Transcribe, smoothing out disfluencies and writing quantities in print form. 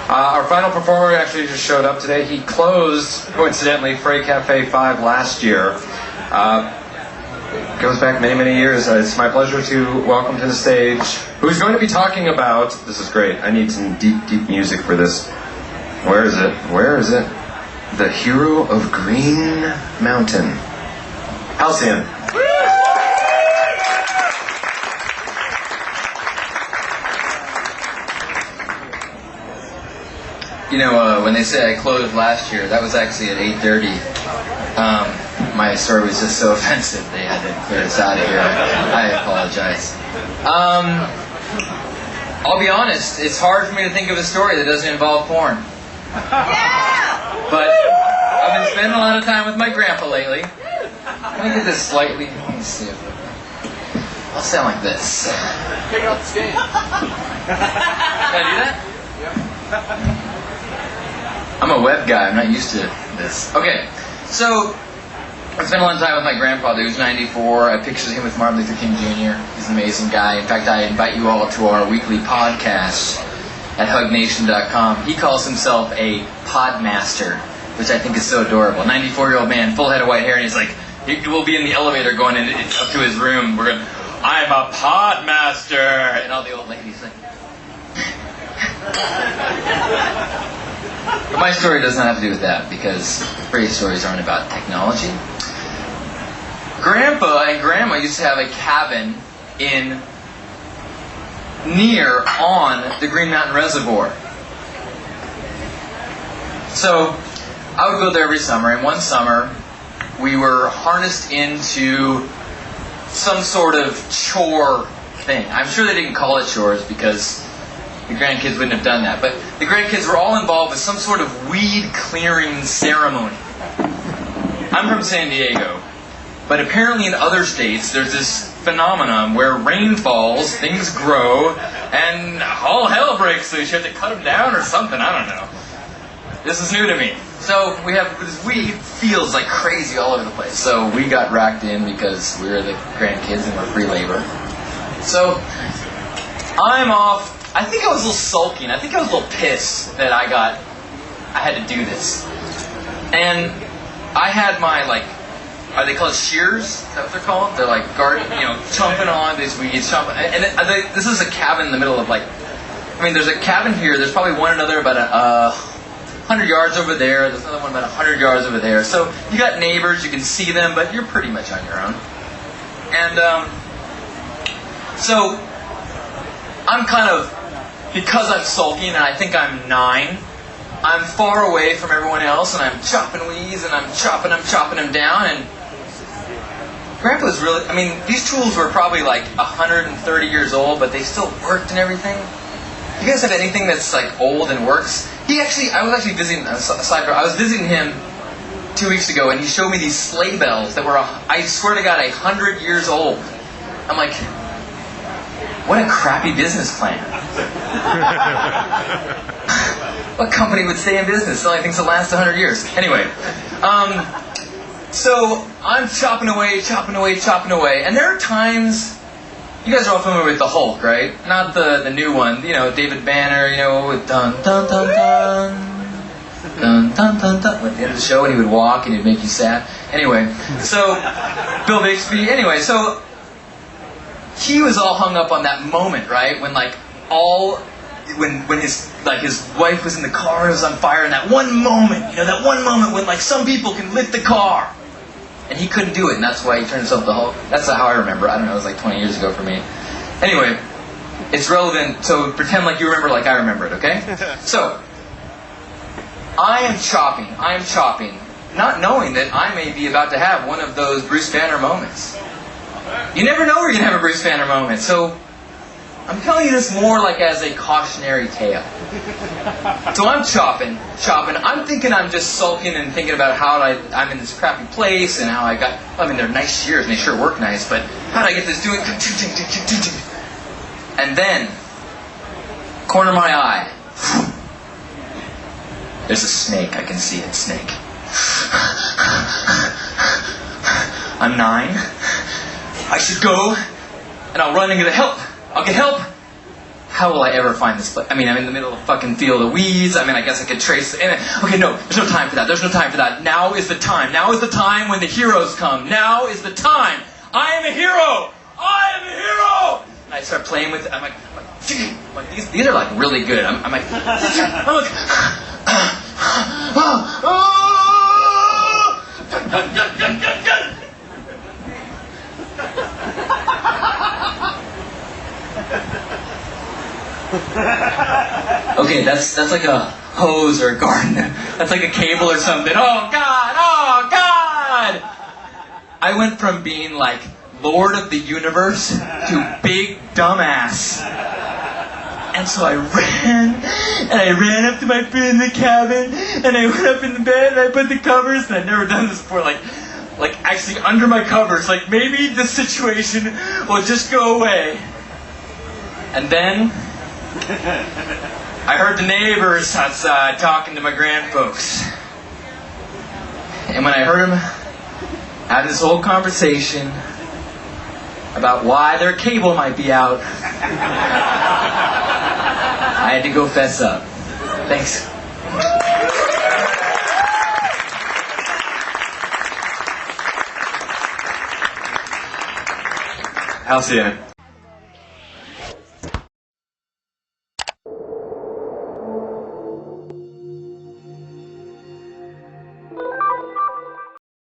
Our final performer actually just showed up today. He closed, coincidentally, Fray Cafe 5 last year. Goes back many, many years. It's my pleasure to welcome to the stage who's going to be talking about, this is great, I need some deep, deep music for this. Where is it? Where is it? The hero of Green Mountain. Halcyon. You know, when they say I closed last year, that was actually at 8:30. My story was just so offensive, they had to clear us out of here. I apologize. I'll be honest, it's hard for me to think of a story that doesn't involve porn. But I've been spending a lot of time with my grandpa lately. Let me get this slightly, let me see if I'll sound like this. Take it off the stand. Can I do that? Yeah. I'm a web guy, I'm not used to this. Okay, so I spent a lot of time with my grandfather. He was 94. I pictured him with Martin Luther King Jr. He's an amazing guy. In fact, I invite you all to our weekly podcast at hugnation.com. He calls himself a podmaster, which I think is so adorable. 94-year-old man, full head of white hair, and he's like, we'll be in the elevator going up to his room. We're going, I'm a podmaster, and all the old ladies like. But my story does not have to do with that, because Fray's stories aren't about technology. Grandpa and Grandma used to have a cabin on the Green Mountain Reservoir. So I would go there every summer, and one summer we were harnessed into some sort of chore thing. I'm sure they didn't call it chores because the grandkids wouldn't have done that. But the grandkids were all involved with some sort of weed clearing ceremony. I'm from San Diego, but apparently in other states there's this phenomenon where rain falls, things grow, and all hell breaks loose. You have to cut them down or something, I don't know. This is new to me. So we have this weed fields like crazy all over the place. So we got racked in because we were the grandkids and we're free labor. So I'm off. I think I was a little sulking. I think I was a little pissed that I had to do this. And I had my, are they called shears? Is that what they're called? They're like chomping on these weeds, chomping. And this is a cabin in the middle of there's a cabin here. There's probably one another about 100 yards over there. There's another one about 100 yards over there. So you got neighbors, you can see them, but you're pretty much on your own. And so I'm kind of, because I'm sulking and I think I'm 9, I'm far away from everyone else and I'm chopping weeds and I'm chopping them down, and Grandpa's really, these tools were probably 130 years old, but they still worked and everything. You guys have anything that's old and works? I was actually visiting, I was visiting him 2 weeks ago, and he showed me these sleigh bells that were, I swear to God, 100 years old. I'm like, what a crappy business plan. What company would stay in business selling things that last 100 years? Anyway, so I'm chopping away, and there are times, you guys are all familiar with the Hulk, right? Not the new one, David Banner, with dun dun dun dun, dun dun dun dun, at the end of the show, and he would walk and he'd make you sad. Anyway, so Bill Bixby. Anyway, so he was all hung up on that moment, right? When when his wife was in the car and it was on fire, and that one moment, when some people can lift the car. And he couldn't do it, and that's why he turned himself the Hulk. That's how I remember. I don't know, it was 20 years ago for me. Anyway, it's relevant, so pretend like you remember like I remember it, okay? So, I am chopping, not knowing that I may be about to have one of those Bruce Banner moments. You never know where you're going to have a Bruce Banner moment, so I'm telling you this more as a cautionary tale. So I'm chopping. I'm thinking I'm just sulking and thinking about how I'm in this crappy place and how they're nice shears and they sure work nice, but how did I get this doing? And then, corner of my eye, there's a snake. I can see it, snake. I'm 9. I should go, and I'll run and get help. I'll get help. how will I ever find this place? I mean, I'm in the middle of a fucking field of weeds. I mean, I guess I could trace it. Okay, no, there's no time for that. There's no time for that. Now is the time. Now is the time when the heroes come. Now is the time. I am a hero. I am a hero. And I start playing with it. I'm like these are like really good. I'm like, okay, that's like a hose or a garden. That's like a cable or something. Oh God! Oh God! I went from being like Lord of the Universe to big dumbass. And so I ran up to my friend in the cabin, and I went up in the bed, and I put the covers, and I'd never done this before, like actually under my covers, like maybe this situation will just go away. And then I heard the neighbors outside talking to my grandfolks. And when I heard them have this whole conversation about why their cable might be out, I had to go fess up. Thanks. Halcyon.